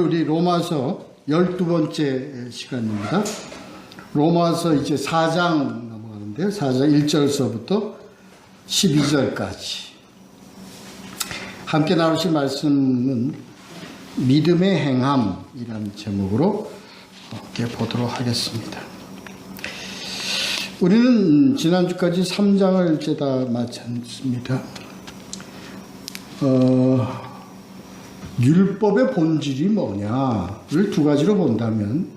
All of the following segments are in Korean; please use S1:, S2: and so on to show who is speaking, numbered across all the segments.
S1: 오늘 우리 로마서 12번째 시간입니다. 로마서 이제 4장 넘어가는데요. 4장 1절서부터 12절까지. 함께 나누실 말씀은 믿음의 행함이라는 제목으로 함께 보도록 하겠습니다. 우리는 지난주까지 3장을 이제 다 마쳤습니다. 율법의 본질이 뭐냐를 두 가지로 본다면,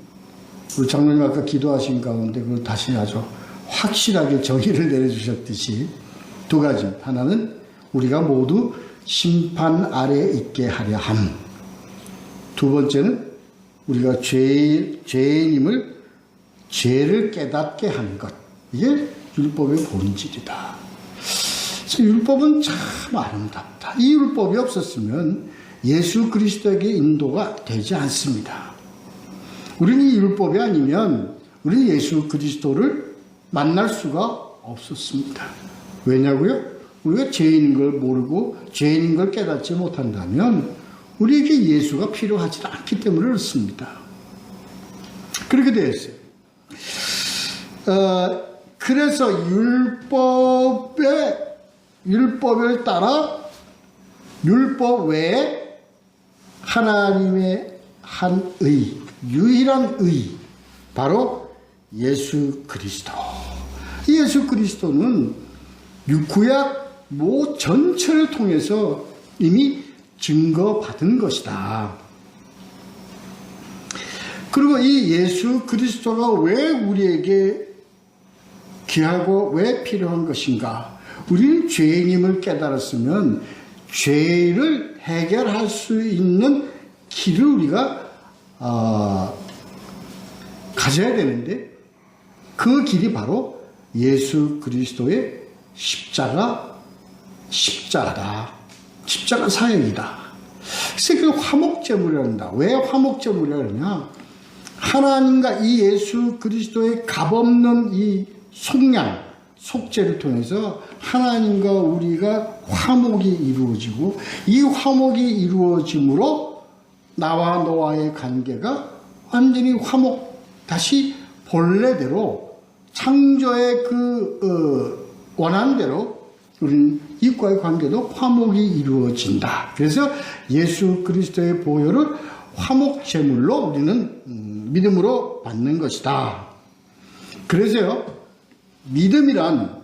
S1: 우리 장로님 아까 기도하신 가운데 그걸 다시 아주 확실하게 정의를 내려주셨듯이 두 가지. 하나는 우리가 모두 심판 아래에 있게 하려 함. 두 번째는 우리가 죄인임을, 죄를 깨닫게 하는 것. 이게 율법의 본질이다. 율법은 참 아름답다. 이 율법이 없었으면 예수 그리스도에게 인도가 되지 않습니다. 우리는 이 율법이 아니면 우리는 예수 그리스도를 만날 수가 없었습니다. 왜냐고요? 우리가 죄인인 걸 모르고 죄인인 걸 깨닫지 못한다면 우리에게 예수가 필요하지 않기 때문에 그렇습니다. 그렇게 되었어요. 그래서 율법을 따라 율법 외에 하나님의 한 의, 유일한 의, 바로 예수 그리스도. 이 예수 그리스도는 구약 전체를 통해서 이미 증거받은 것이다. 그리고 이 예수 그리스도가 왜 우리에게 귀하고 왜 필요한 것인가? 우리는 죄인임을 깨달았으면 죄를 해결할 수 있는 길을 우리가 가져야 되는데, 그 길이 바로 예수 그리스도의 십자가다. 십자가 사역이다. 그래서 그 화목제물이라 한다. 왜 화목제물이라 그러냐? 하나님과 이 예수 그리스도의 값없는 이 속죄를 통해서 하나님과 우리가 화목이 이루어지고, 이 화목이 이루어짐으로 나와 너와의 관계가 완전히 다시 본래대로 창조의 원한대로 우리는 이과의 관계도 화목이 이루어진다. 그래서 예수 그리스도의 보혈을 화목제물로 우리는 믿음으로 받는 것이다. 그래서요, 믿음이란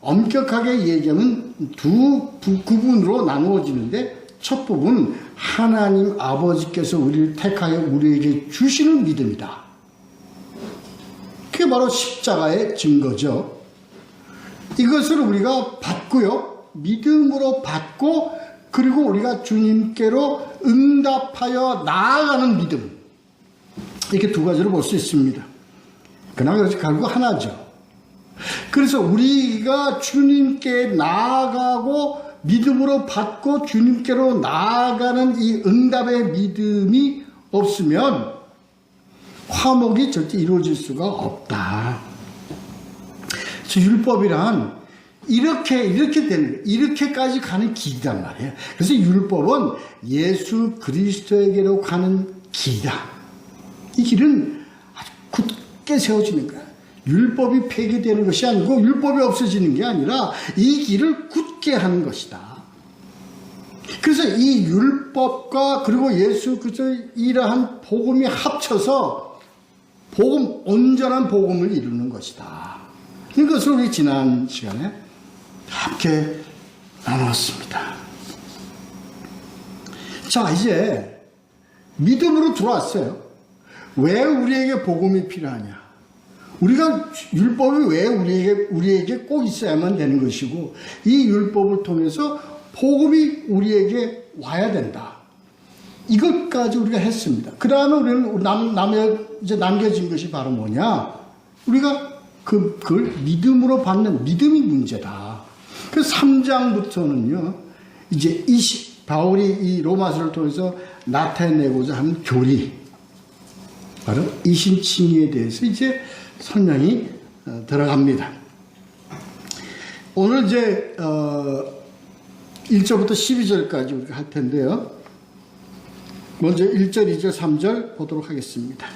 S1: 엄격하게 얘기하면 두 부분으로 나누어지는데, 첫 부분은 하나님 아버지께서 우리를 택하여 우리에게 주시는 믿음이다. 그게 바로 십자가의 증거죠. 이것을 우리가 받고요, 믿음으로 받고, 그리고 우리가 주님께로 응답하여 나아가는 믿음. 이렇게 두 가지로 볼 수 있습니다. 그러나 결국 하나죠. 그래서 우리가 주님께 나아가고 믿음으로 받고 주님께로 나아가는 이 응답의 믿음이 없으면 화목이 절대 이루어질 수가 없다. 그래서 율법이란 이렇게 되는 거예요. 이렇게까지 가는 길이란 말이에요. 그래서 율법은 예수 그리스도에게로 가는 길이다. 이 길은 아주 굳게 세워지는 거야. 율법이 폐기되는 것이 아니고 율법이 없어지는 게 아니라 이 길을 굳게 하는 것이다. 그래서 이 율법과 그리고 예수 그리스도의 이러한 복음이 합쳐서 온전한 복음을 이루는 것이다. 이것을 우리 지난 시간에 함께 나눴습니다. 자, 이제 믿음으로 들어왔어요. 왜 우리에게 복음이 필요하냐? 우리가 율법이 왜 우리에게 꼭 있어야만 되는 것이고, 이 율법을 통해서 복음이 우리에게 와야 된다. 이것까지 우리가 했습니다. 그 다음에 우리는 이제 남겨진 것이 바로 뭐냐? 우리가 그걸 믿음으로 받는 믿음이 문제다. 그래서 3장부터는요, 이제 바울이 이 로마서를 통해서 나타내고자 하는 교리, 바로 이신칭의에 대해서 이제 설명이 들어갑니다. 오늘 이제 1절부터 12절까지 우리가 할 텐데요. 먼저 1절, 2절, 3절 보도록 하겠습니다.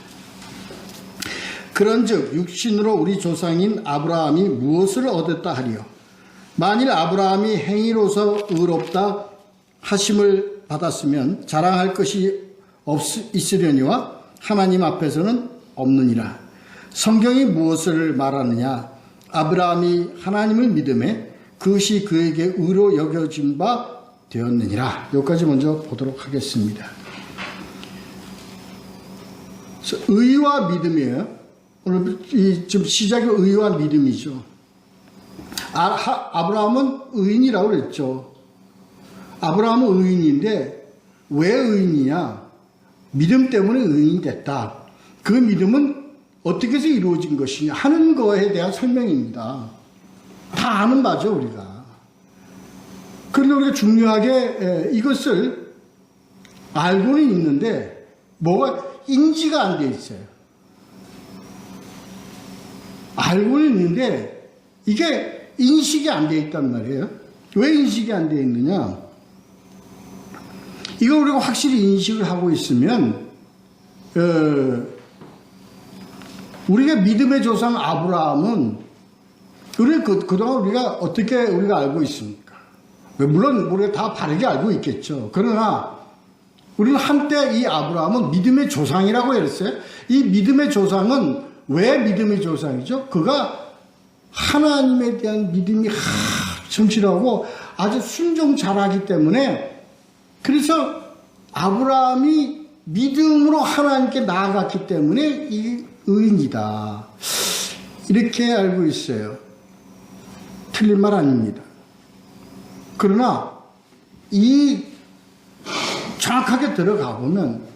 S1: 그런즉 육신으로 우리 조상인 아브라함이 무엇을 얻었다 하리요? 만일 아브라함이 행위로서 의롭다 하심을 받았으면 자랑할 것이 있으려니와 하나님 앞에서는 없느니라. 성경이 무엇을 말하느냐? 아브라함이 하나님을 믿음에 그것이 그에게 의로 여겨진 바 되었느니라. 여기까지 먼저 보도록 하겠습니다. 의와 믿음이에요. 오늘 지금 시작이 의와 믿음이죠. 아브라함은 의인이라고 그랬죠. 아브라함은 의인인데 왜 의인이냐? 믿음 때문에 의인이 됐다. 그 믿음은 어떻게 해서 이루어진 것이냐 하는 거에 대한 설명입니다. 다 아는 바죠, 우리가. 그런데 우리가 중요하게 이것을 알고는 있는데 뭐가 인지가 안 돼 있어요. 알고는 있는데 이게 인식이 안 돼 있단 말이에요. 왜 인식이 안 돼 있느냐? 이거 우리가 확실히 인식을 하고 있으면 우리가 믿음의 조상 아브라함은 그동안 우리가 어떻게 우리가 알고 있습니까? 물론 우리가 다 바르게 알고 있겠죠. 그러나 우리는 한때 이 아브라함은 믿음의 조상이라고 했어요. 이 믿음의 조상은 왜 믿음의 조상이죠? 그가 하나님에 대한 믿음이 성실하고 아주 순종 잘하기 때문에, 그래서 아브라함이 믿음으로 하나님께 나아갔기 때문에 이 의인이다, 이렇게 알고 있어요. 틀린 말 아닙니다. 그러나 이 정확하게 들어가 보면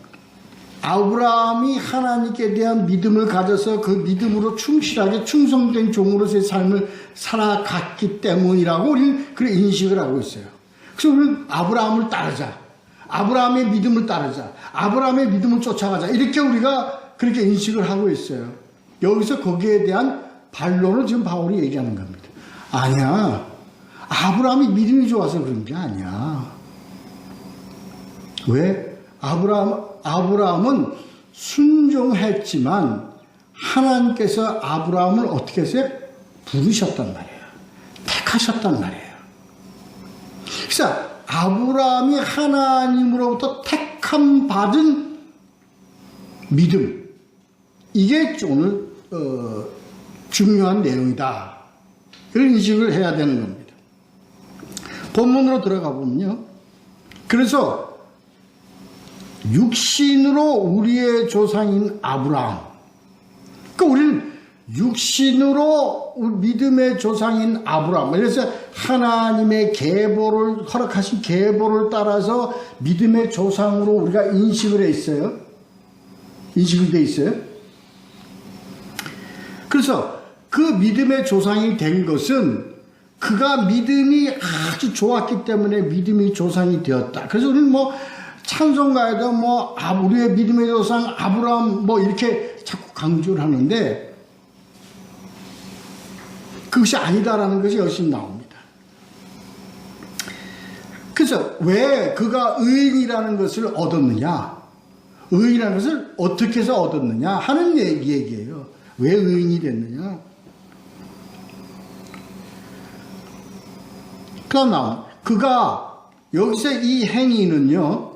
S1: 아브라함이 하나님께 대한 믿음을 가져서 그 믿음으로 충실하게 충성된 종으로서의 삶을 살아갔기 때문이라고 우리는 그런 인식을 하고 있어요. 그래서 우리는 아브라함을 따르자, 아브라함의 믿음을 따르자, 아브라함의 믿음을 쫓아가자, 이렇게 우리가 그렇게 인식을 하고 있어요. 여기서 거기에 대한 반론을 지금 바울이 얘기하는 겁니다. 아니야, 아브라함이 믿음이 좋아서 그런 게 아니야. 왜? 아브라함은 순종했지만 하나님께서 아브라함을 어떻게 했어요? 부르셨단 말이에요. 택하셨단 말이에요. 그래서 아브라함이 하나님으로부터 택함 받은 믿음, 이게 오늘 중요한 내용이다, 이런 인식을 해야 되는 겁니다. 본문으로 들어가 보면요, 그래서 육신으로 우리의 조상인 아브라함, 그러니까 우리는 육신으로 믿음의 조상인 아브라함, 그래서 하나님의 계보를, 허락하신 계보를 따라서 믿음의 조상으로 우리가 인식을 해 있어요. 인식이 돼 있어요. 그래서 그 믿음의 조상이 된 것은 그가 믿음이 아주 좋았기 때문에 믿음이 조상이 되었다. 그래서 우리는 찬송가에도 우리의 믿음의 조상 아브라함 이렇게 자꾸 강조를 하는데 그것이 아니다라는 것이 열심히 나옵니다. 그래서 왜 그가 의인이라는 것을 얻었느냐, 의인이라는 것을 어떻게 해서 얻었느냐 하는 얘기예요. 왜 의인이 됐느냐. 그러나 그가 여기서 이 행위는요,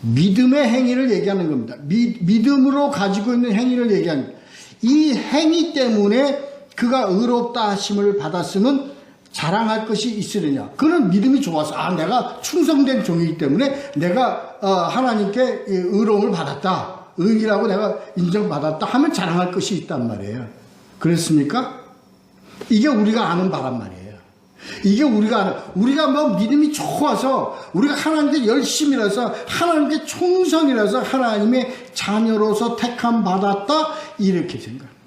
S1: 믿음의 행위를 얘기하는 겁니다. 믿음으로 가지고 있는 행위를 얘기하는 겁니다. 이 행위 때문에 그가 의롭다 하심을 받았으면 자랑할 것이 있으려냐. 그는 믿음이 좋아서 내가 충성된 종이기 때문에 내가 하나님께 의로움을 받았다, 의인이라고 내가 인정받았다 하면 자랑할 것이 있단 말이에요. 그렇습니까? 이게 우리가 아는 바란 말이에요. 이게 우리가 믿음이 좋아서, 우리가 하나님께 열심이라서, 하나님께 충성이라서, 하나님의 자녀로서 택함 받았다, 이렇게 생각합니다.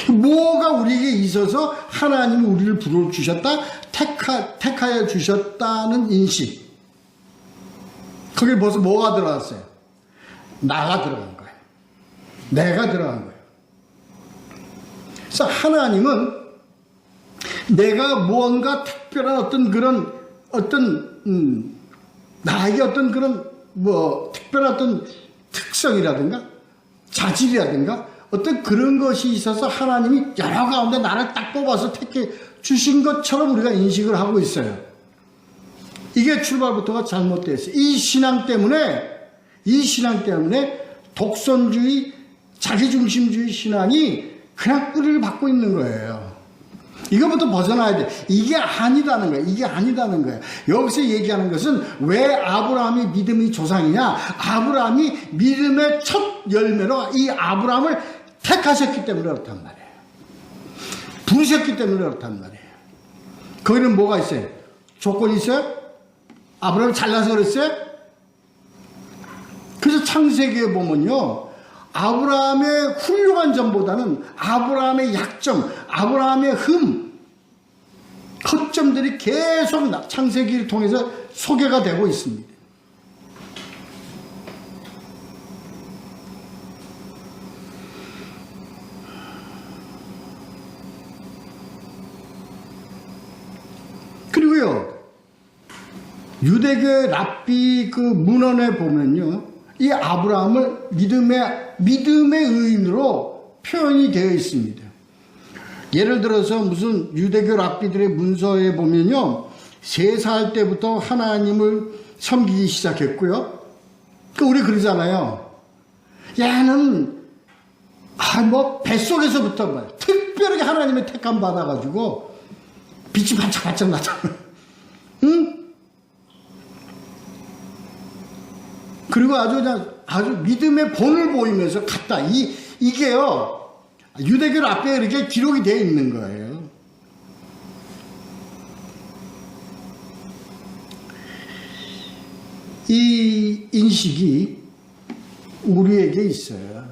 S1: 뭐가 우리에게 있어서 하나님이 우리를 불러주셨다, 택하여 주셨다는 인식, 거기에 벌써 뭐가 들어갔어요? 나가 들어간 거예요. 내가 들어간 거예요. 그래서 하나님은 내가 무언가 특별한 나에게 어떤 그런 특별한 어떤 특성이라든가 자질이라든가 어떤 그런 것이 있어서 하나님이 여러 가운데 나를 딱 뽑아서 택해 주신 것처럼 우리가 인식을 하고 있어요. 이게 출발부터가 잘못되어 있어요. 이 신앙 때문에 독선주의, 자기중심주의 신앙이 그냥 뿌리를 받고 있는 거예요. 이거부터 벗어나야 돼. 이게 아니다는 거예요. 여기서 얘기하는 것은 왜 아브라함이 믿음의 조상이냐? 아브라함이 믿음의 첫 열매로 이 아브라함을 택하셨기 때문에 그렇단 말이에요. 부르셨기 때문에 그렇단 말이에요. 거기는 뭐가 있어요? 조건이 있어요? 아브라함이 잘나서 그랬어요? 그래서 창세기에 보면요, 아브라함의 훌륭한 점보다는 아브라함의 약점, 아브라함의 허점들이 계속 창세기를 통해서 소개가 되고 있습니다. 그리고요, 유대교의 랍비 그 문헌에 보면요, 이 아브라함을 믿음의 의인으로 표현이 되어 있습니다. 예를 들어서 무슨 유대교 랍비들의 문서에 보면요, 3살 때부터 하나님을 섬기기 시작했고요. 우리 그러잖아요. 얘는 뱃속에서부터 특별하게 하나님의 택함 받아가지고 빛이 반짝반짝 나잖아요. 응? 그리고 아주 믿음의 본을 보이면서 갔다. 이게요, 유대교 앞에 이렇게 기록이 되어 있는 거예요. 이 인식이 우리에게 있어요.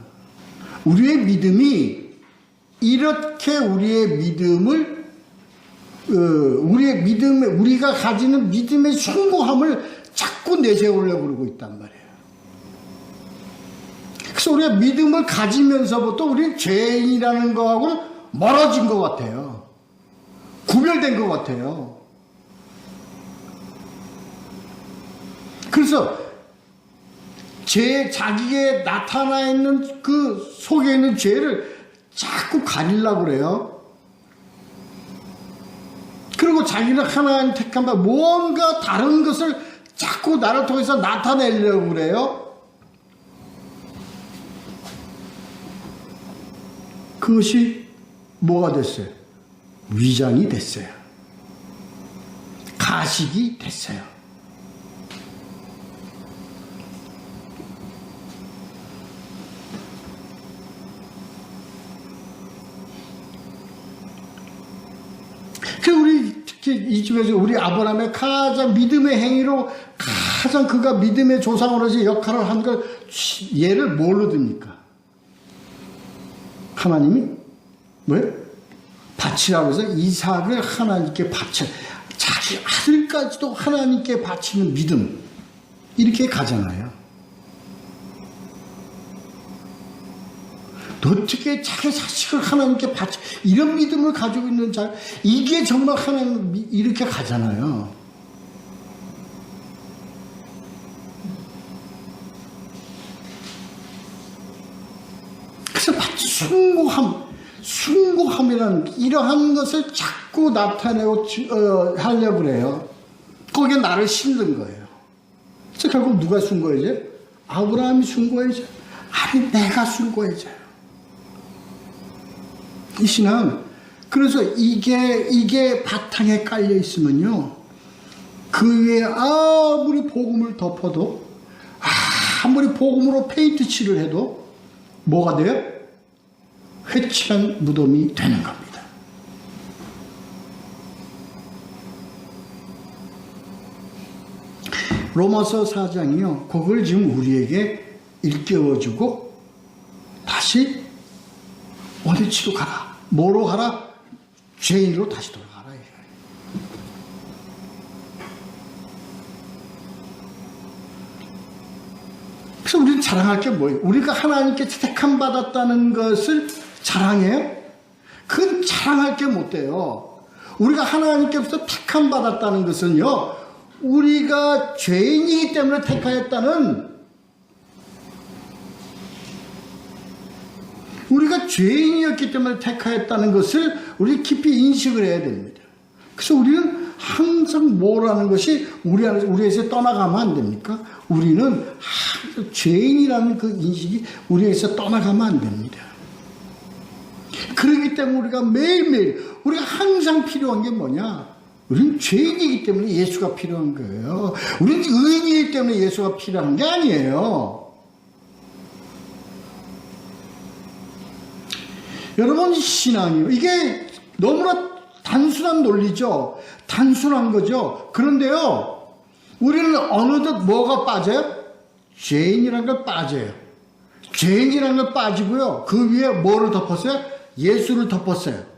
S1: 우리의 믿음이 이렇게 우리가 가지는 믿음의 숭고함을 자꾸 내세우려고 그러고 있단 말이에요. 그래서 우리가 믿음을 가지면서부터 우리는 죄인이라는 거하고는 멀어진 것 같아요. 구별된 것 같아요. 그래서 자기에 나타나 있는 그 속에 있는 죄를 자꾸 가리려고 그래요. 그리고 자기는 하나님 택한 바 뭔가 다른 것을 자꾸 나를 통해서 나타내려고 그래요. 그것이 뭐가 됐어요? 위장이 됐어요. 가식이 됐어요. 우리 특히 이 중에서 우리 아브라함의 가장 믿음의 행위로 가장 그가 믿음의 조상으로서 역할을 한 걸 예를 뭘로 듭니까? 하나님이 뭐예요? 바치라고 해서 이삭을 하나님께 바쳐, 자기 아들까지도 하나님께 바치는 믿음, 이렇게 가잖아요. 어떻게 자기 자식을 하나님께 바쳐, 이런 믿음을 가지고 있는 자, 이게 정말 하나님 이렇게 가잖아요. 그래서 마치 숭고함이라는 이러한 것을 자꾸 나타내고 하려고 그래요. 거기에 나를 심는 거예요. 그래서 결국 누가 숭고해져요? 아브라함이 숭고해져요. 아니, 내가 숭고해져요. 이 신앙, 그래서 이게 바탕에 깔려 있으면요, 그 위에 아무리 복음을 덮어도, 아무리 복음으로 페인트 칠을 해도 뭐가 돼요? 회칠한 무덤이 되는 겁니다. 로마서 4장이요, 그걸 지금 우리에게 일깨워주고 다시 원리치로 가라. 뭐로 가라? 죄인으로 다시 돌아가라. 그래서 우리는 자랑할 게 뭐예요? 우리가 하나님께 택함 받았다는 것을 자랑해요? 그건 자랑할 게 못 돼요. 우리가 하나님께부터 택함 받았다는 것은요, 우리가 죄인이기 때문에 택하였다는, 우리가 죄인이었기 때문에 택하였다는 것을 우리 깊이 인식을 해야 됩니다. 그래서 우리는 항상 뭐라는 것이 우리에서 떠나가면 안 됩니까? 우리는 항상 죄인이라는 그 인식이 우리에서 떠나가면 안 됩니다. 그렇기 때문에 우리가 매일매일 우리가 항상 필요한 게 뭐냐? 우리는 죄인이기 때문에 예수가 필요한 거예요. 우리는 의인이기 때문에 예수가 필요한 게 아니에요. 여러분, 신앙이요, 이게 너무나 단순한 논리죠. 단순한 거죠. 그런데요, 우리는 어느덧 뭐가 빠져요? 죄인이라는 걸 빠져요. 죄인이라는 걸 빠지고요, 그 위에 뭐를 덮었어요? 예수를 덮었어요.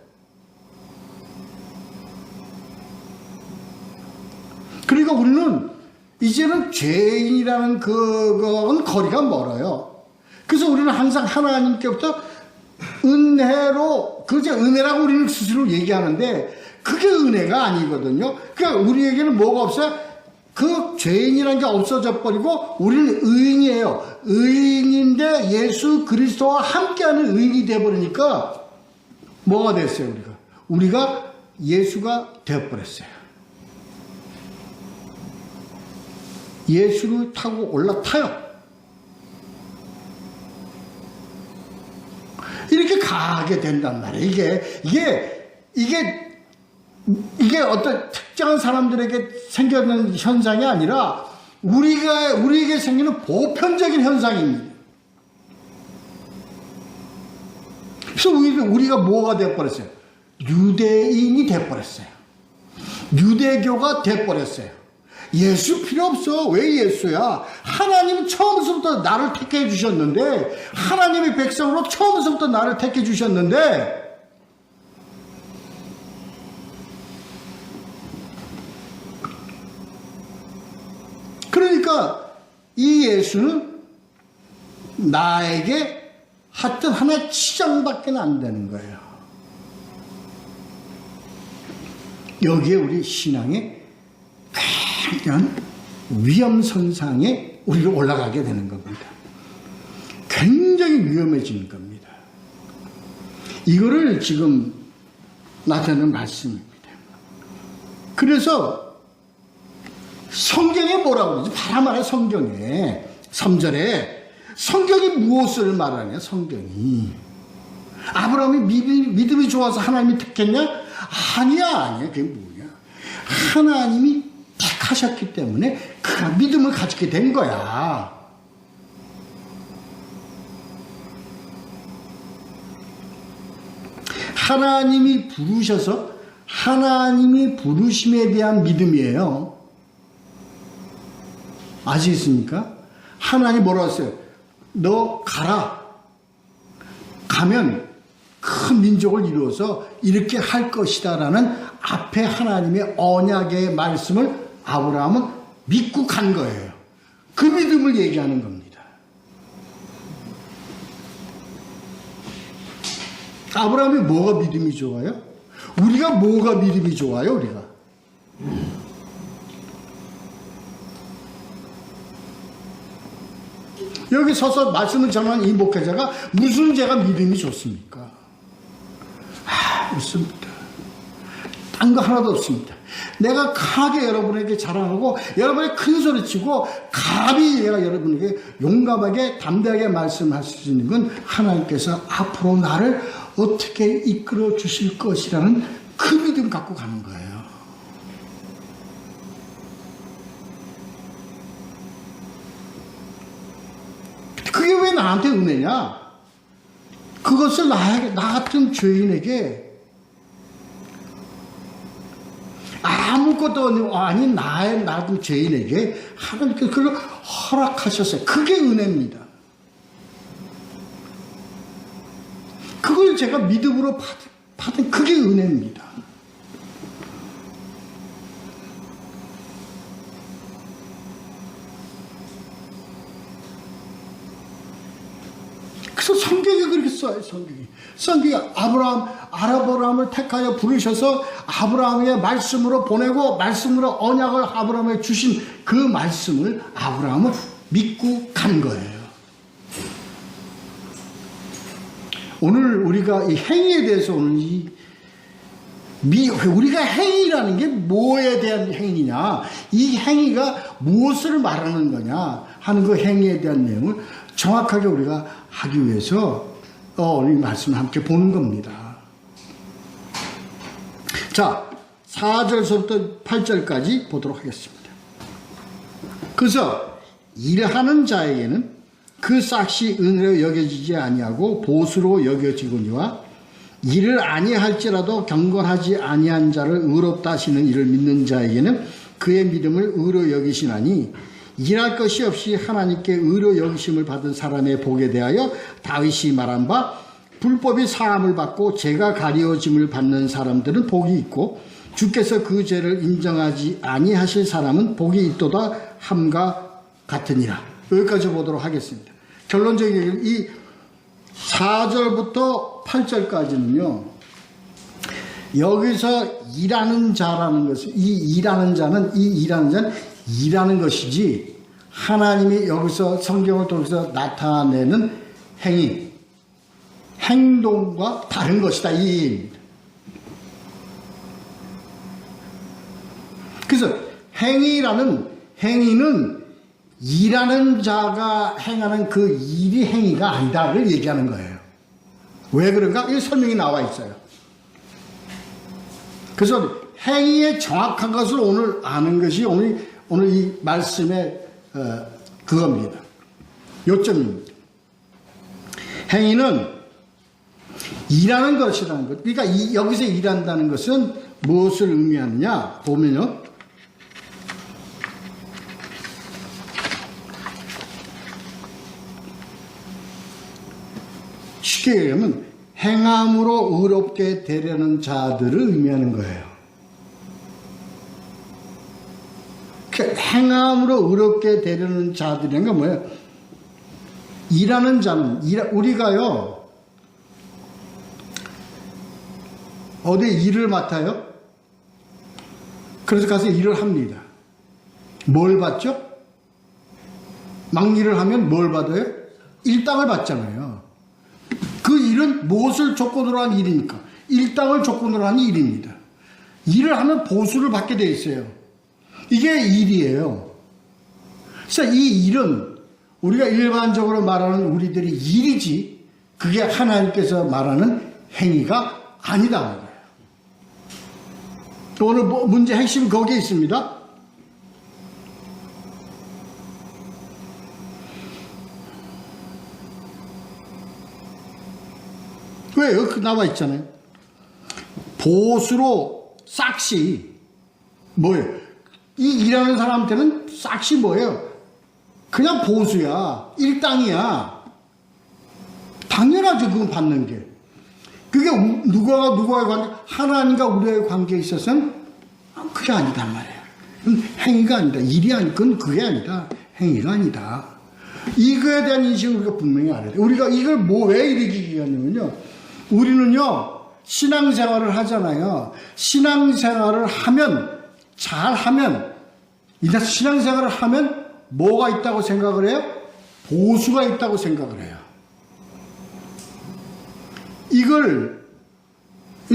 S1: 그러니까 우리는 이제는 죄인이라는 그건 거리가 멀어요. 그래서 우리는 항상 하나님께부터 은혜로, 그저 은혜라고 우리는 스스로 얘기하는데 그게 은혜가 아니거든요. 그러니까 우리에게는 뭐가 없어요? 그 죄인이라는 게 없어져 버리고 우리는 의인이에요. 의인인데 예수 그리스도와 함께하는 의인이 되어버리니까 뭐가 됐어요? 우리가 예수가 되어버렸어요. 예수를 타고 올라타요. 이렇게 가게 된단 말이에요. 이게 어떤 특정한 사람들에게 생기는 현상이 아니라 우리에게 생기는 보편적인 현상입니다. 그래서 우리가 뭐가 되어버렸어요? 유대인이 되어버렸어요. 유대교가 되어버렸어요. 예수 필요 없어. 왜 예수야? 하나님은 처음부터 나를 택해 주셨는데, 하나님의 백성으로 처음부터 나를 택해 주셨는데, 그러니까 이 예수는 나에게 하여튼 하나의 치장밖에 안 되는 거예요. 여기에 우리 신앙의 굉장한 위험선상에 우리가 올라가게 되는 겁니다. 굉장히 위험해지는 겁니다. 이거를 지금 나타내는 말씀입니다. 그래서 성경에 뭐라고 그러지? 바로 말해, 성경에 3절에 성경이 무엇을 말하냐? 성경이 아브라함이 믿음이 좋아서 하나님이 택했냐? 아니야. 그게 뭐냐? 하나님이 택하셨기 때문에 그가 믿음을 가지게 된 거야. 하나님이 부르셔서 하나님이 부르심에 대한 믿음이에요. 아시겠습니까? 하나님 뭐라고 했어요? 너 가라. 가면 큰 민족을 이루어서 이렇게 할 것이다 라는 앞에 하나님의 언약의 말씀을 아브라함은 믿고 간 거예요. 그 믿음을 얘기하는 겁니다. 아브라함이 뭐가 믿음이 좋아요? 우리가 뭐가 믿음이 좋아요? 우리가 여기 서서 말씀을 전하는 이 목회자가 무슨 제가 믿음이 좋습니까? 없습니다. 딴 거 하나도 없습니다. 내가 강하게 여러분에게 자랑하고 여러분에게 큰 소리치고 감히 내가 여러분에게 용감하게 담대하게 말씀할 수 있는 건 하나님께서 앞으로 나를 어떻게 이끌어 주실 것이라는 그 믿음 갖고 가는 거예요. 그게 왜 나한테 은혜냐? 그것을 나 같은 죄인에게 아무것도 아닌 나 같은 죄인에게 하나님께서 그걸 허락하셨어요. 그게 은혜입니다. 그걸 제가 믿음으로 받은 그게 은혜입니다. 그래서 성경이 그렇게 써요. 성경이 아브라함을 택하여 부르셔서 아브라함의 말씀으로 보내고 말씀으로 언약을 아브라함에 주신 그 말씀을 아브라함은 믿고 간 거예요. 오늘 우리가 이 행위에 대해서 오늘 우리가 행위라는 게 뭐에 대한 행위냐, 이 행위가 무엇을 말하는 거냐 하는 그 행위에 대한 내용을 정확하게 우리가 하기 위해서 오늘 이 말씀을 함께 보는 겁니다. 자, 4절부터 8절까지 보도록 하겠습니다. 그래서 일하는 자에게는 그 싹이 은혜로 여겨지지 아니하고 보수로 여겨지거니와 일을 아니할지라도 경건하지 아니한 자를 의롭다 하시는 이를 믿는 자에게는 그의 믿음을 의로 여기시나니 일할 것이 없이 하나님께 의로 여기심을 받은 사람의 복에 대하여 다윗이 말한 바 불법이 사함을 받고 죄가 가려짐을 받는 사람들은 복이 있고 주께서 그 죄를 인정하지 아니하실 사람은 복이 있도다 함과 같으니라. 여기까지 보도록 하겠습니다. 결론적인 얘기는 이 4절부터 8절까지는요. 여기서 일하는 자라는 것은 이 일하는 자는 일하는 것이지 하나님이 여기서 성경을 통해서 나타내는 행동과 다른 것이다 이 얘기입니다. 그래서 행위는 일하는 자가 행하는 그 일이 행위가 아니다를 얘기하는 거예요. 왜 그런가? 이 설명이 나와 있어요. 그래서 행위의 정확한 것을 오늘 아는 것이 오늘 이 말씀의 그겁니다. 요점입니다. 행위는 일하는 것이라는 것. 그러니까 여기서 일한다는 것은 무엇을 의미하느냐 보면요. 쉽게 얘기하면 행함으로 의롭게 되려는 자들을 의미하는 거예요. 행함으로 의롭게 되려는 자들이란 게 뭐예요? 일하는 자는 우리가요 어디 일을 맡아요? 그래서 가서 일을 합니다. 뭘 받죠? 막 일을 하면 뭘 받아요? 일당을 받잖아요. 그 일은 무엇을 조건으로 한 일입니까? 일당을 조건으로 한 일입니다. 일을 하면 보수를 받게 돼 있어요. 이게 일이에요. 그래서 이 일은 우리가 일반적으로 말하는 우리들이 일이지 그게 하나님께서 말하는 행위가 아니다. 오늘 문제 핵심은 거기에 있습니다. 왜요? 나와 있잖아요. 보수로 싹시 뭐예요? 이 일하는 사람한테는 싹시 뭐예요? 그냥 보수야. 일당이야. 당연하죠. 그건 받는 게. 그게 누구와의 관계? 하나님과 우리와의 관계에 있어서는 그게 아니단 말이에요. 행위가 아니다. 일이 아니, 그게 아니다. 행위가 아니다. 이거에 대한 인식을 우리가 분명히 알아야 돼요. 우리가 이걸 왜 일으키겠냐면요. 우리는요, 신앙생활을 하잖아요. 신앙생활을 하면, 잘하면, 신앙생활을 하면 뭐가 있다고 생각을 해요? 보수가 있다고 생각을 해요. 이걸,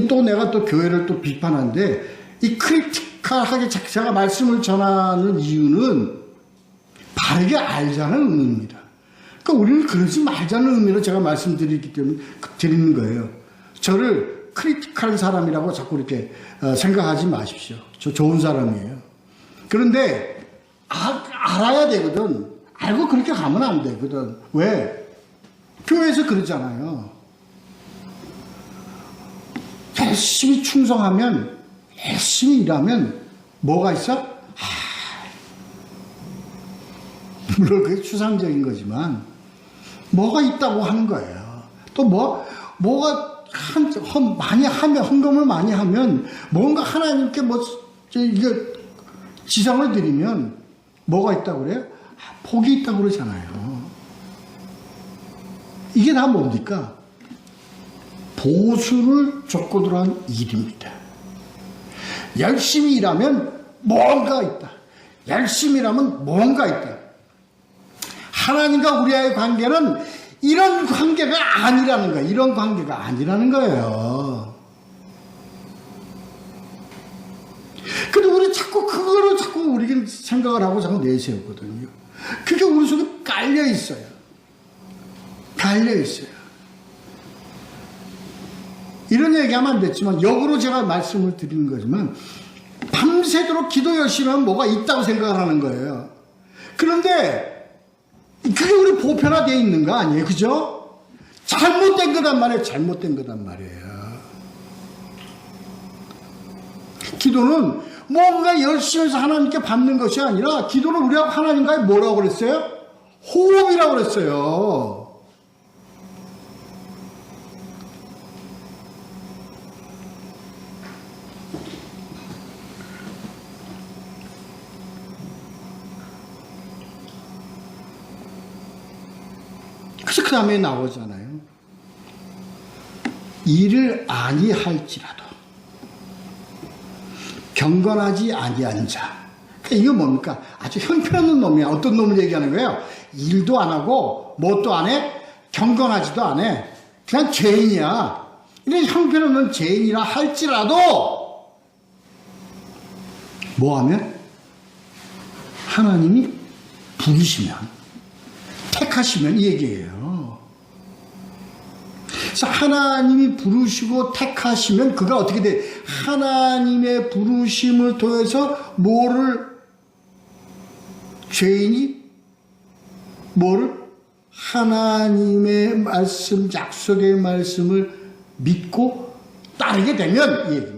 S1: 또 내가 또 교회를 또 비판하는데, 이 크리티컬하게 제가 말씀을 전하는 이유는 바르게 알자는 의미입니다. 그러니까 우리는 그러지 말자는 의미로 제가 말씀드리기 때문에 드리는 거예요. 저를 크리티컬한 사람이라고 자꾸 이렇게 생각하지 마십시오. 저 좋은 사람이에요. 그런데 알아야 되거든. 알고 그렇게 가면 안 되거든. 왜? 교회에서 그러잖아요. 열심히 충성하면, 열심히 일하면 뭐가 있어? 물론 그게 추상적인 거지만 뭐가 있다고 하는 거예요. 또 뭐가 많이 하면, 헌금을 많이 하면 뭔가 하나님께 이게 지상을 드리면 뭐가 있다고 그래요? 복이 있다고 그러잖아요. 이게 다 뭡니까? 보수를 조건으로 한 일입니다. 열심히 일하면 뭔가 있다. 열심히 일하면 뭔가 있다. 하나님과 우리와의 관계는 이런 관계가 아니라는 거예요. 이런 관계가 아니라는 거예요. 근데 우리 자꾸 그거를 자꾸 우리가 생각을 하고 자꾸 내세우거든요. 그게 우리 속에 깔려 있어요. 깔려 있어요. 이런 얘기하면 안 됐지만 역으로 제가 말씀을 드리는 거지만 밤새도록 기도 열심히 하면 뭐가 있다고 생각을 하는 거예요. 그런데 그게 우리 보편화되어 있는 거 아니에요? 그죠? 잘못된 거단 말이에요. 잘못된 거단 말이에요. 기도는 뭔가 열심히 해서 하나님께 받는 것이 아니라 기도는 우리가 하나님과의 뭐라고 그랬어요? 호흡이라고 그랬어요. 그래서 그 다음에 나오잖아요. 일을 아니할지라도 경건하지 아니한 자. 그러니까 이거 뭡니까? 아주 형편없는 놈이야. 어떤 놈을 얘기하는 거예요? 일도 안 하고 뭣도 안 해? 경건하지도 안 해. 그냥 죄인이야. 이런 형편없는 죄인이라 할지라도 뭐하면? 하나님이 부르시면, 택하시면 이 얘기예요. 그래서 하나님이 부르시고 택하시면 그가 어떻게 돼? 하나님의 부르심을 통해서 죄인이 하나님의 말씀, 약속의 말씀을 믿고 따르게 되면 이 얘기입니다.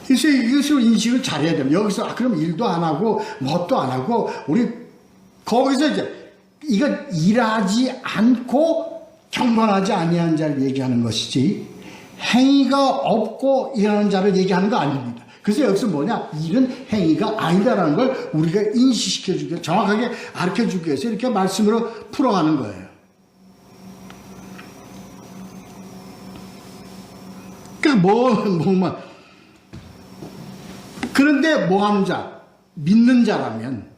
S1: 그래서 이것을 인식을 잘해야 됩니다. 여기서 그럼 일도 안 하고 뭣도 안 하고 우리 거기서 이제 이거 일하지 않고 경건하지 아니한 자를 얘기하는 것이지 행위가 없고 일하는 자를 얘기하는 거 아닙니다. 그래서 여기서 뭐냐? 일은 행위가 아니다라는 걸 우리가 인식시켜주기 위해서, 정확하게 가르쳐주기 위해서 이렇게 말씀으로 풀어가는 거예요. 그러니까 그런데 뭐 하는 자? 믿는 자라면,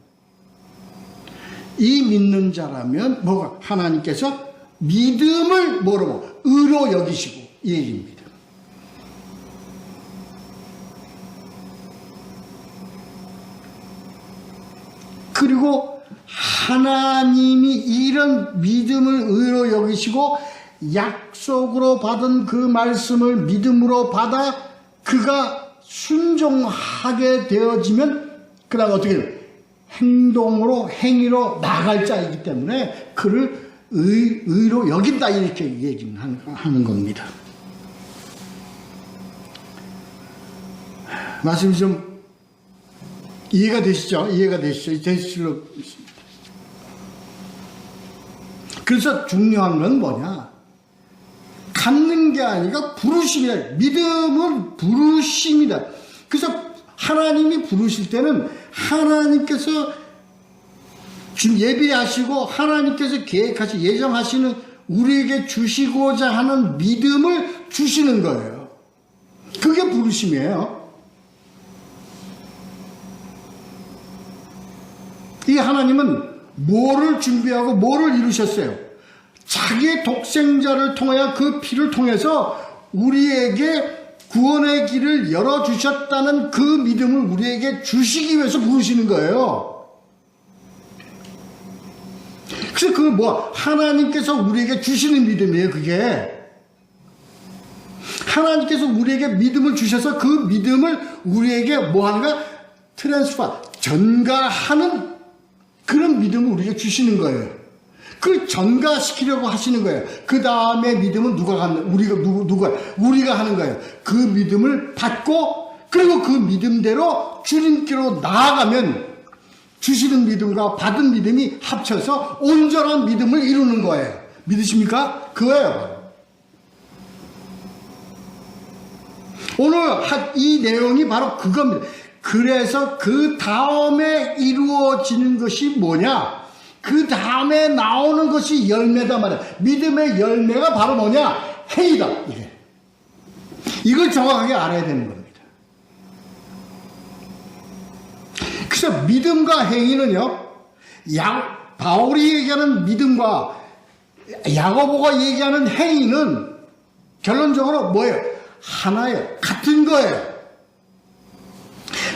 S1: 이 믿는 자라면 뭐가? 하나님께서 믿음을 의로 여기시고 이 얘기입니다. 그리고 하나님이 이런 믿음을 의로 여기시고 약속으로 받은 그 말씀을 믿음으로 받아 그가 순종하게 되어지면 그 다음 어떻게 돼요? 행위로 나갈 자이기 때문에 그를 의로 여긴다 이렇게 얘기는 하는 겁니다. 말씀이 좀 이해가 되시죠? 되실로 있습니다. 그래서 중요한 건 뭐냐? 갖는 게 아니라 부르심이다. 믿음은 부르심이다. 그래서 하나님이 부르실 때는 하나님께서 지금 예비하시고 하나님께서 예정하시는 우리에게 주시고자 하는 믿음을 주시는 거예요. 그게 부르심이에요. 이 하나님은 뭐를 준비하고 뭐를 이루셨어요? 자기의 독생자를 통하여 그 피를 통해서 우리에게 구원의 길을 열어주셨다는 그 믿음을 우리에게 주시기 위해서 부르시는 거예요. 그래서 하나님께서 우리에게 주시는 믿음이에요, 그게. 하나님께서 우리에게 믿음을 주셔서 그 믿음을 우리에게 트랜스퍼, 전가하는 그런 믿음을 우리에게 주시는 거예요. 그걸 전가시키려고 하시는 거예요. 그 다음에 믿음은 우리가 하는 거예요. 그 믿음을 받고, 그리고 그 믿음대로 주님께로 나아가면 주시는 믿음과 받은 믿음이 합쳐서 온전한 믿음을 이루는 거예요. 믿으십니까? 그거예요. 오늘 이 내용이 바로 그겁니다. 그 그래서 그 다음에 이루어지는 것이 뭐냐? 그 다음에 나오는 것이 열매다 말이야. 믿음의 열매가 바로 뭐냐? 행위다. 이걸 정확하게 알아야 되는 겁니다. 그래서 믿음과 행위는요, 바울이 얘기하는 믿음과 야고보가 얘기하는 행위는 결론적으로 뭐예요? 하나예요. 같은 거예요.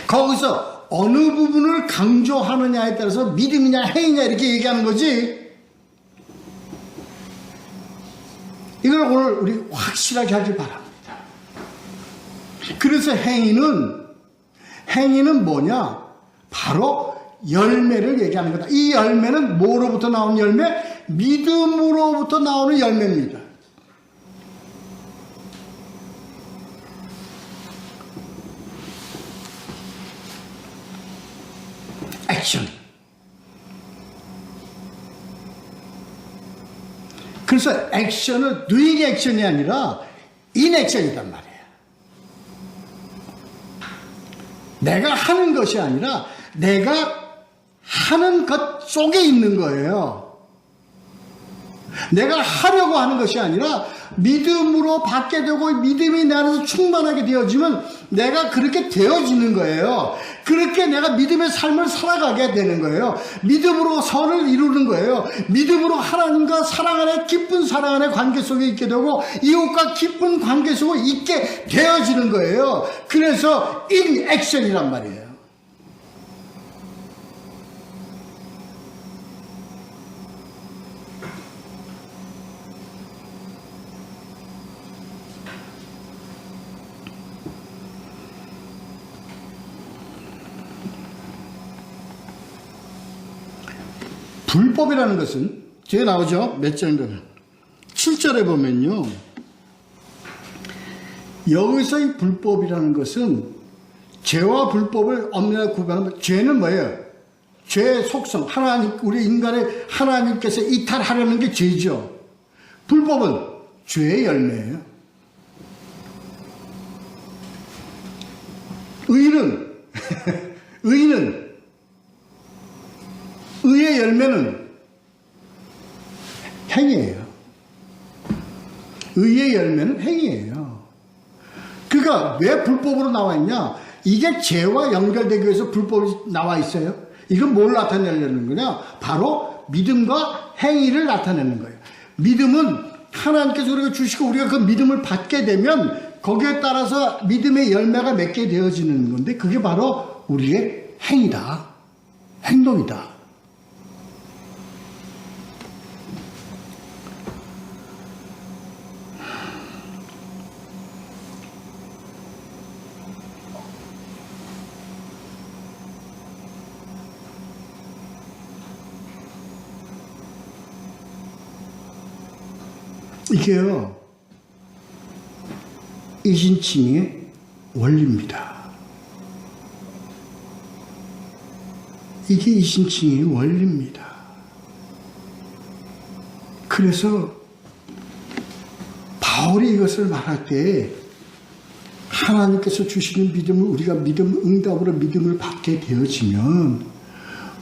S1: 거기서 어느 부분을 강조하느냐에 따라서 믿음이냐 행위냐 이렇게 얘기하는 거지. 이걸 오늘 우리 확실하게 하길 바랍니다. 그래서 행위는 뭐냐? 바로 열매를 얘기하는 거다. 이 열매는 뭐로부터 나오는 열매? 믿음으로부터 나오는 열매입니다. 액션. 그래서 액션은 doing 액션이 아니라 in 액션이단 말이에요. 내가 하는 것이 아니라 내가 하는 것 속에 있는 거예요. 내가 하려고 하는 것이 아니라 믿음으로 받게 되고 믿음이 내 안에서 충만하게 되어지면 내가 그렇게 되어지는 거예요. 그렇게 내가 믿음의 삶을 살아가게 되는 거예요. 믿음으로 선을 이루는 거예요. 믿음으로 하나님과 사랑 안에 깊은 사랑 안에 관계 속에 있게 되고 이웃과 깊은 관계 속에 있게 되어지는 거예요. 그래서 in action이란 말이에요. 불법이라는 것은 뒤에 나오죠. 몇 절인가요? 7절에 보면요. 여기서 이 불법이라는 것은 죄와 불법을 엄밀하게 구분하면 죄는 뭐예요? 죄의 속성, 하나님, 우리 인간을 하나님께서 이탈하려는 게 죄죠. 불법은 죄의 열매예요. 의의 열매는 행위예요. 의의 열매는 행위예요. 그러니까 왜 불법으로 나와 있냐? 이게 죄와 연결되기 위해서 불법이 나와 있어요. 이건 뭘 나타내려는 거냐? 바로 믿음과 행위를 나타내는 거예요. 믿음은 하나님께서 우리가 주시고 우리가 그 믿음을 받게 되면 거기에 따라서 믿음의 열매가 맺게 되어지는 건데 그게 바로 우리의 행위다. 행동이다. 이게요, 이신칭의 원리입니다. 이게 이신칭의 원리입니다. 그래서 바울이 이것을 말할 때 하나님께서 주시는 믿음을 우리가 응답으로 믿음을 받게 되어지면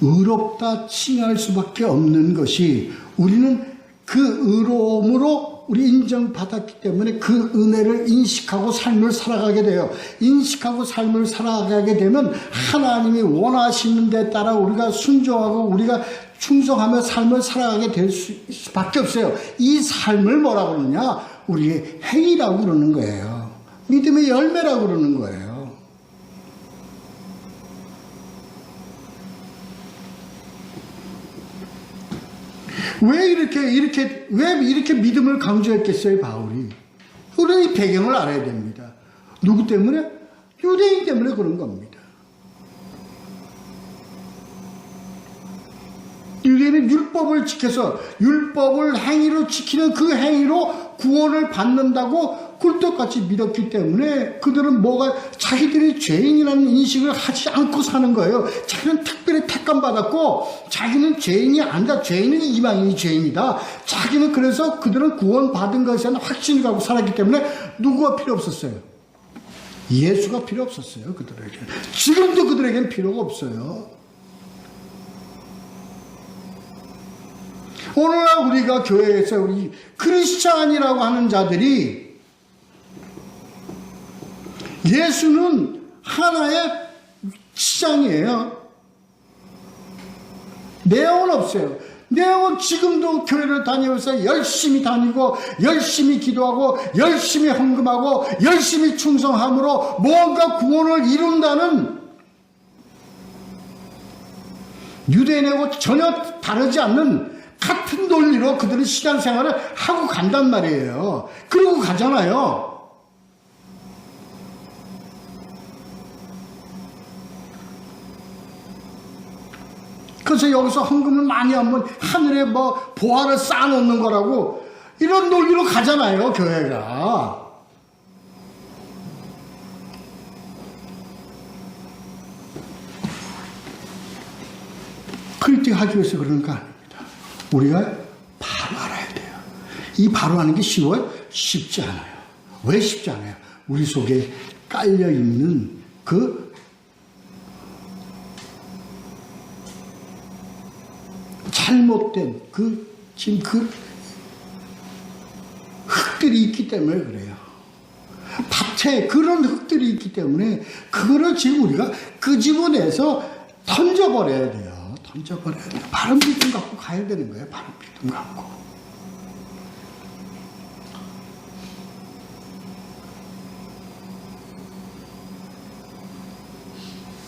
S1: 의롭다 칭할 수밖에 없는 것이 우리는 그 의로움으로 우리 인정받았기 때문에 그 은혜를 인식하고 삶을 살아가게 돼요. 인식하고 삶을 살아가게 되면 하나님이 원하시는 데 따라 우리가 순종하고 우리가 충성하며 삶을 살아가게 될 수밖에 없어요. 이 삶을 뭐라고 그러느냐? 우리의 행위라고 그러는 거예요. 믿음의 열매라고 그러는 거예요. 왜 이렇게 믿음을 강조했겠어요, 바울이? 우리는 이 배경을 알아야 됩니다. 누구 때문에? 유대인 때문에 그런 겁니다. 유대인은 율법을 지켜서 율법을 행위로 지키는 그 행위로 구원을 받는다고 꿀떡같이 믿었기 때문에 그들은 자기들이 죄인이라는 인식을 하지 않고 사는 거예요. 자기는 특별히 택감받았고 자기는 죄인이 아니다. 죄인은 이방인이 죄인이다. 자기는 그래서 그들은 구원받은 것에 대한 확신을 갖고 살았기 때문에 누구가 필요 없었어요. 예수가 필요 없었어요, 그들에게. 지금도 그들에게는 필요가 없어요. 오늘날 우리가 교회에서 우리 크리스찬이라고 하는 자들이 예수는 하나의 시장이에요. 내용은 없어요. 내용은 지금도 교회를 다니면서 열심히 다니고 열심히 기도하고 열심히 헌금하고 열심히 충성함으로 뭔가 구원을 이룬다는 유대인하고 전혀 다르지 않는 같은 논리로 그들은 신앙생활을 하고 간단 말이에요. 그러고 가잖아요. 그래서 여기서 헌금을 많이 하면 하늘에 뭐 보화를 쌓아놓는 거라고 이런 논리로 가잖아요, 교회가. 그럴 때 하기 위해서 그러는 거 아닙니다. 우리가 바로 알아야 돼요. 이 바로 하는 게 쉬워요? 쉽지 않아요. 왜 쉽지 않아요? 우리 속에 깔려있는 그 잘못된 지금 그 흙들이 있기 때문에 그래요. 밭에 그런 흙들이 있기 때문에 그거를 지금 우리가 끄집어내서 던져버려야 돼요. 던져버려야 돼요. 바른 믿음 갖고 가야 되는 거예요. 바른 믿음 갖고.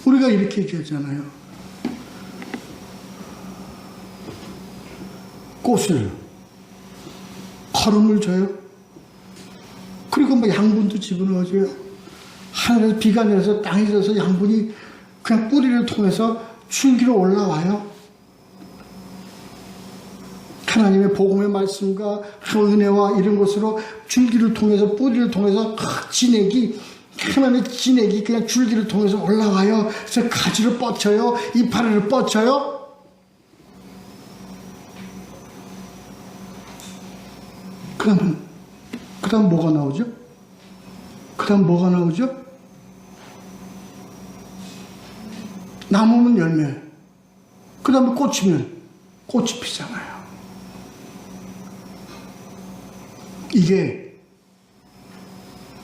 S1: 우리가 이렇게 얘기하잖아요. 꽃을 거름을 줘요. 그리고 뭐 양분도 집어넣어줘요. 하늘에서 비가 내려서 땅에 져서 양분이 그냥 뿌리를 통해서 줄기로 올라와요. 하나님의 복음의 말씀과 은혜와 이런 것으로 줄기를 통해서 뿌리를 통해서 진액이 하나님의 진액이 그냥 줄기를 통해서 올라와요. 그래서 가지를 뻗쳐요. 이파리를 뻗쳐요. 그 다음 뭐가 나오죠? 나무면 열매. 그 다음에 꽃이면 꽃이 피잖아요. 이게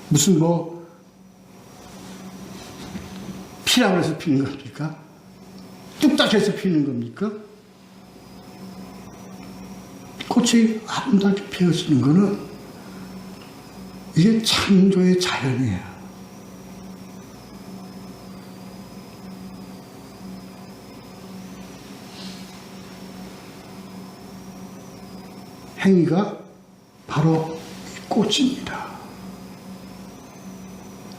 S1: 무슨 뭐 피라고 해서 피는 겁니까? 뚝딱해서 피는 겁니까? 꽃이 아름답게 피어지는 거는 이게 창조의 자연이에요. 행위가 바로 꽃입니다.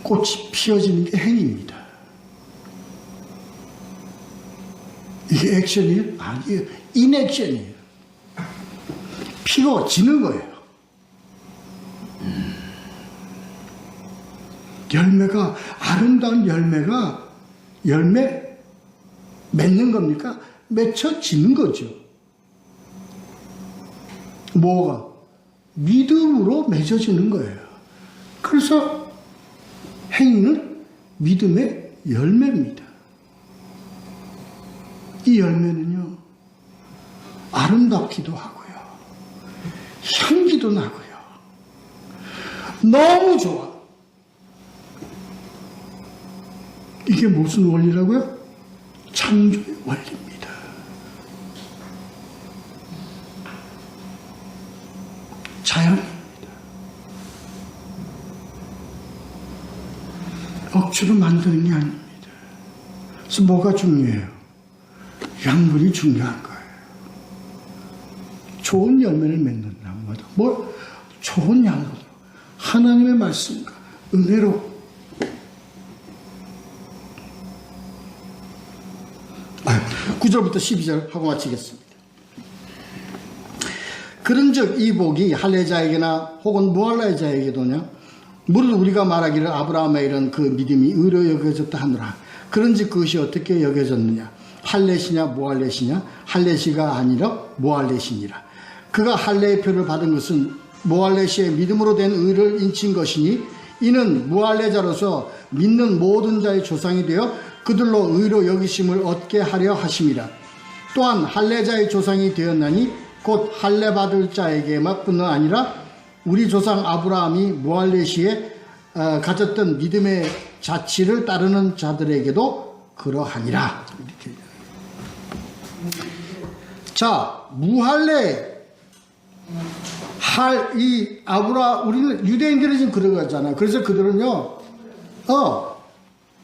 S1: 꽃이 피어지는 게 행위입니다. 이게 액션이에요? 아니에요. 인액션이에요. 피어지는 거예요. 열매가, 아름다운 열매 맺는 겁니까? 맺혀지는 거죠. 뭐가? 믿음으로 맺어지는 거예요. 그래서 행위는 믿음의 열매입니다. 이 열매는요, 아름답기도 하고요. 향기도 나고요. 너무 좋아. 이게 무슨 원리라고요? 창조의 원리입니다. 자연입니다. 억지로 만드는 게 아닙니다. 그래서 뭐가 중요해요? 양분이 중요한 거예요. 좋은 열매를 맺는다는 거죠. 뭐 좋은 양분, 하나님의 말씀과 은혜로. 9절부터 12절 하고 마치겠습니다. 그런즉 이 복이 할례자에게나 혹은 무할례 자에게도냐, 무릇 우리가 말하기를 아브라함의 이런 그 믿음이 의로 여겨졌다 하노라. 그런즉 그것이 어떻게 여겨졌느냐? 할례시냐 무할례시냐? 할례시가 아니라 무할례시니라. 그가 할례의 표를 받은 것은 무할례시의 믿음으로 된 의를 인친 것이니 이는 무할례자로서 믿는 모든 자의 조상이 되어 그들로 의로 여기심을 얻게 하려 하심이라. 또한 할례자의 조상이 되었나니 곧 할례 받을 자에게만뿐 아니라 우리 조상 아브라함이 무할례 시에 가졌던 믿음의 자치를 따르는 자들에게도 그러하니라. 이렇게. 자, 무할례 우리는 유대인들이 지금 그러잖아요. 그래서 그들은요,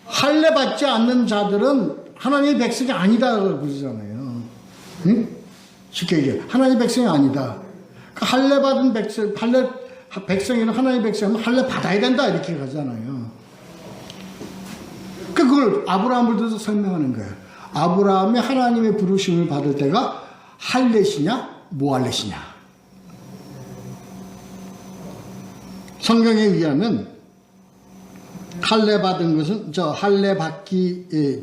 S1: 할례 받지 않는 자들은 하나님의 백성이 아니다 그러잖아요. 응? 쉽게 얘기해. 하나님의 백성이 아니다. 할례 받은 백성이나 하나님의 백성은 할례 받아야 된다 이렇게 가잖아요. 그걸 아브라함을 들어서 설명하는 거예요. 아브라함이 하나님의 부르심을 받을 때가 할례시냐 무할례시냐. 성경에 의하면 할례 받은 것은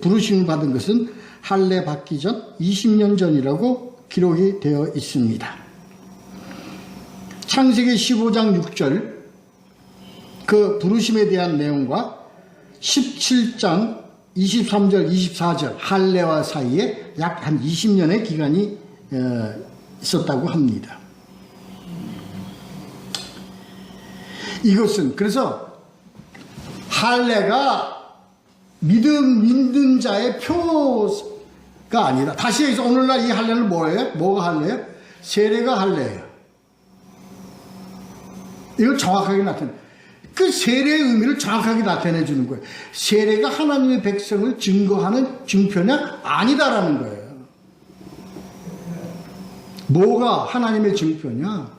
S1: 부르심을 받은 것은 할례 받기 전 20년 전이라고 기록이 되어 있습니다. 창세기 15장 6절 그 부르심에 대한 내용과 17장 23절 24절 할례와 사이에 약 한 20년의 기간이 있었다고 합니다. 이것은 그래서 할례가 믿는 자의 표가 아니라, 다시 여기서 오늘날 이 할례는 뭐예요? 뭐가 할례예요? 세례가 할례예요. 이걸 정확하게 나타내. 그 세례의 의미를 정확하게 나타내 주는 거예요. 세례가 하나님의 백성을 증거하는 증표냐? 아니다라는 거예요. 뭐가 하나님의 증표냐?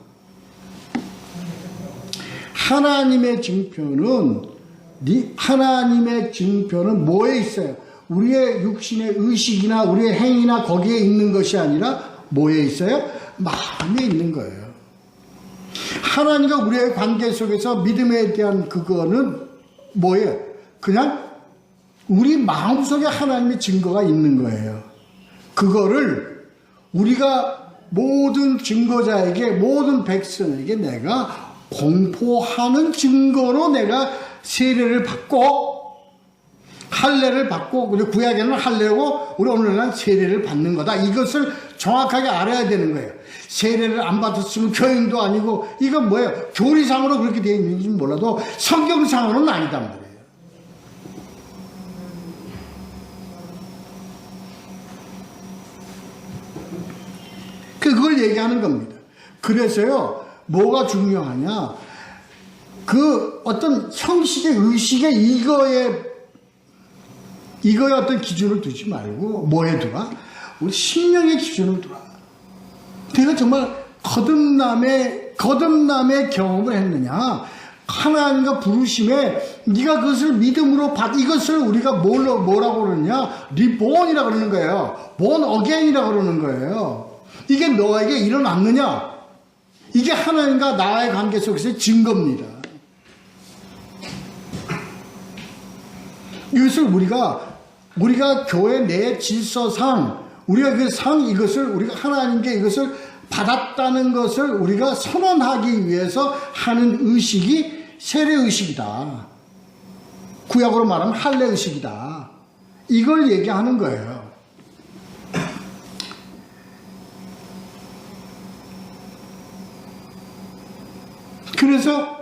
S1: 하나님의 증표는 뭐에 있어요? 우리의 육신의 의식이나 우리의 행위나 거기에 있는 것이 아니라 뭐에 있어요? 마음에 있는 거예요. 하나님과 우리의 관계 속에서 믿음에 대한 그거는 뭐예요? 그냥 우리 마음속에 하나님의 증거가 있는 거예요. 그거를 우리가 모든 증거자에게, 모든 백성에게 내가 공포하는 증거로 내가 세례를 받고 할례를 받고, 우리 구약에는 할례고 우리 오늘날은 세례를 받는 거다. 이것을 정확하게 알아야 되는 거예요. 세례를 안 받았으면 교인도 아니고, 이건 뭐예요? 교리상으로 그렇게 되어 있는지 몰라도 성경상으로는 아니단 말이에요. 그걸 얘기하는 겁니다. 그래서요, 뭐가 중요하냐? 그 어떤 형식의 의식의 이거에 어떤 기준을 두지 말고 뭐에 두라? 우리 심령의 기준을 두라. 내가 정말 거듭남의 경험을 했느냐? 하나님과 부르심에 네가 그것을 믿음으로 이것을 우리가 뭐라고 그러느냐? 리본이라고 그러는 거예요. 본 어게인이라고 그러는 거예요. 이게 너에게 일어났느냐? 이게 하나님과 나의 관계 속에서의 증거입니다. 이것을 우리가 교회 내 질서상, 우리가 이것을 우리가 하나님께 이것을 받았다는 것을 우리가 선언하기 위해서 하는 의식이 세례의식이다. 구약으로 말하면 할례의식이다. 이걸 얘기하는 거예요. 그래서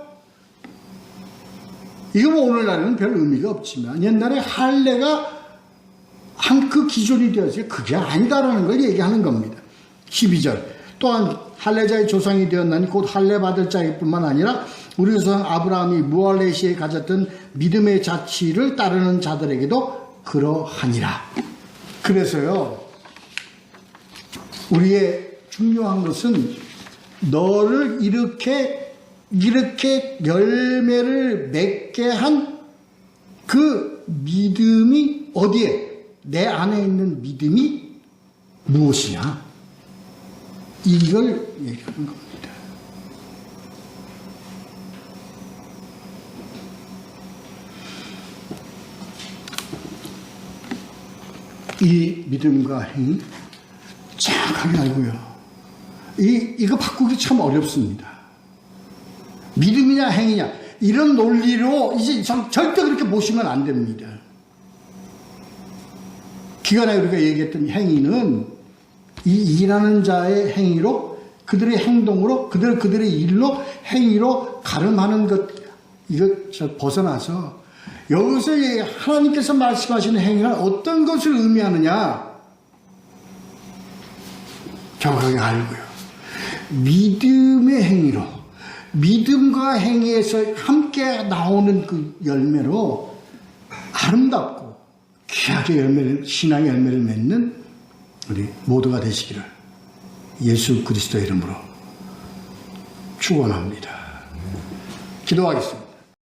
S1: 이거 뭐 오늘날에는 별 의미가 없지만 옛날에 할례가 한 그 기준이 되었어요. 그게 아니다라는 걸 얘기하는 겁니다. 12절 또한 할례자의 조상이 되었나니 곧 할례 받을 자뿐만 아니라 우리 조상 아브라함이 무할례 시에 가졌던 믿음의 자치를 따르는 자들에게도 그러하니라. 그래서요, 우리의 중요한 것은 너를 이렇게 열매를 맺게 한 그 믿음이 어디에? 내 안에 있는 믿음이 무엇이냐? 이걸 얘기하는 겁니다. 이 믿음과 행위 정확하게 알고요. 이거 바꾸기 참 어렵습니다. 믿음이냐 행위냐. 이런 논리로 이제 절대 그렇게 보시면 안 됩니다. 기간에 우리가 얘기했던 행위는 이 일하는 자의 행위로, 그들의 행동으로, 그들의 일로, 행위로 가름하는 것, 이거 벗어나서 여기서 하나님께서 말씀하시는 행위는 어떤 것을 의미하느냐? 정확하게 알고요. 믿음의 행위로, 믿음과 행위에서 함께 나오는 그 열매로 아름답고 귀하게 신앙의 열매를 맺는 우리 모두가 되시기를 예수 그리스도의 이름으로 축원합니다. 기도하겠습니다.